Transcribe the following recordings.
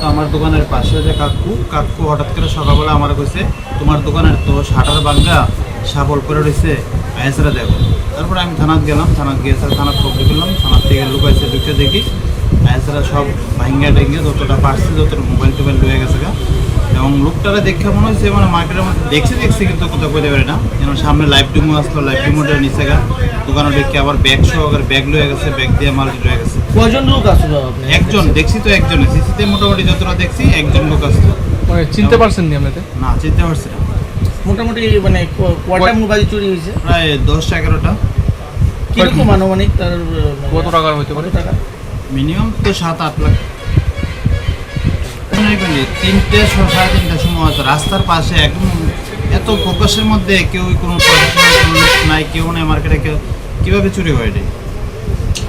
তো আমার দোকানের পাশে যে কাকু হঠাৎ করে সকালবেলা আমার কইছে তোমার দোকানের তো শাটার ভাঙ্গা সাবল করে রয়েছে আয়েসরা দেখো। তারপরে আমি থানাত গেলাম, থানাত গিয়ে থানাত খবর করলাম, থানার থেকে লুকাইছে ঢুকে দেখি আয়েসরা সব ভাঙ্গা টেঙ্গে যতটা পারছে যতটা মোবাইল টোবাইল লয়ে গেছে গা। এবং লোকটারা দেখে মনে হচ্ছে মানে মার্কেটের মধ্যে দেখছি কিন্তু কোথাও কইতে পারি না। যেন সামনে লাইভ ডিমো আসলো, লাইভ ডিমোটা নিচে গা দোকানে দেখে আবার ব্যাগ সহকারে ব্যাগ লয়ে গেছে, ব্যাগ দিয়ে মাল লয়ে গেছে। কয়জন লোক আসলো আপনি? একজন দেখছি তো, একজনে সিসিতে মোটামুটি যতটা দেখছি একজন লোক আসতো। মানে চিনতে পারছেন নি আপনাদের? না, চিনতে পারছি না। মোটামুটি মানে কয়টা মোবাইল চুরি হয়েছে? প্রায় 10-11টা। কিরকম আনুমানিক তার কত টাকার হইতে পারে? কত টাকা? মিনিমাম তো 7-8 লাখ। 3:30-3:30 সময় হয়তো রাস্তার পাশে একদম এত ফোকাসের মধ্যে কেউ কোনো নাই, কেউ নাই মার্কেটে, কেউ কীভাবে চুরি হয় এটা?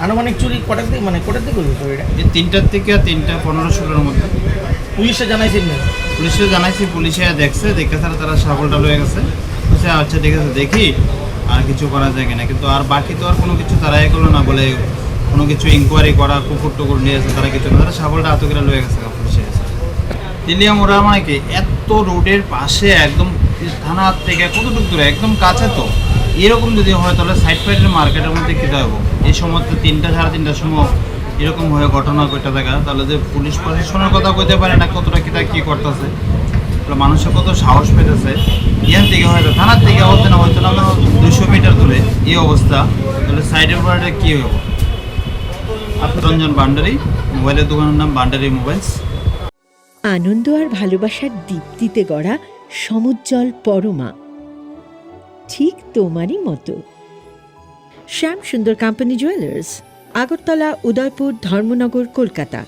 আনুমানিক চুরি কটার দিকে মানে কটার দিকে হলো চুরিটা? এই 3টার থেকে 3:15-16-র মধ্যে। পুলিশে জানাইছেন না? পুলিশে জানাইছি, পুলিশে দেখছে, দেখে তারা সাবলটা লয়ে গেছে। আচ্ছা ঠিক আছে, দেখি আর কিছু করা যায় কিনা। কিন্তু আর বাকি তো আর কোনো কিছু তারা করলো না, বলে কোনো কিছু ইনকোয়ারি করা, কুকুর টুকুর নিয়ে এসে তারা কিছু না, তারা সাবলটা হাতে করে লয়ে গেছে পুলিশে গেছে। তেলিয়াম ওরা মানে কি এত রোডের পাশে একদম থানার থেকে কতটুকু দূরে, একদম কাছে তো। এরকম যদি হয় তাহলে সাইড ফাইডের মার্কেটের মধ্যে কী হবে? এই সময় তো 3:30-3:30 সময় এরকম হয়ে ঘটনা কয়টা দেখা, তাহলে যে পুলিশ প্রশাসনের কথা কইতে পারে না কতটা কী করতেছে, মানুষের কত সাহস পেতেছে। ইয়ার থেকে হয়তো থানার থেকে হতে না 200 মিটার দূরে এই অবস্থা, তাহলে সাইডের উপরে কী হবে? আপনার রঞ্জন ভান্ডারী, মোবাইলের দোকানের নাম ভান্ডারী মোবাইলস। আনন্দ আর ভালোবাসার দীপ্তিতে গড়া সমুজ্জ্বল পরমা, ঠিক তোমারই মতো। শ্যাম সুন্দর কোম্পানি জুয়েলার্স, আগরতলা, উদয়পুর, ধর্মনগর, কলকাতা।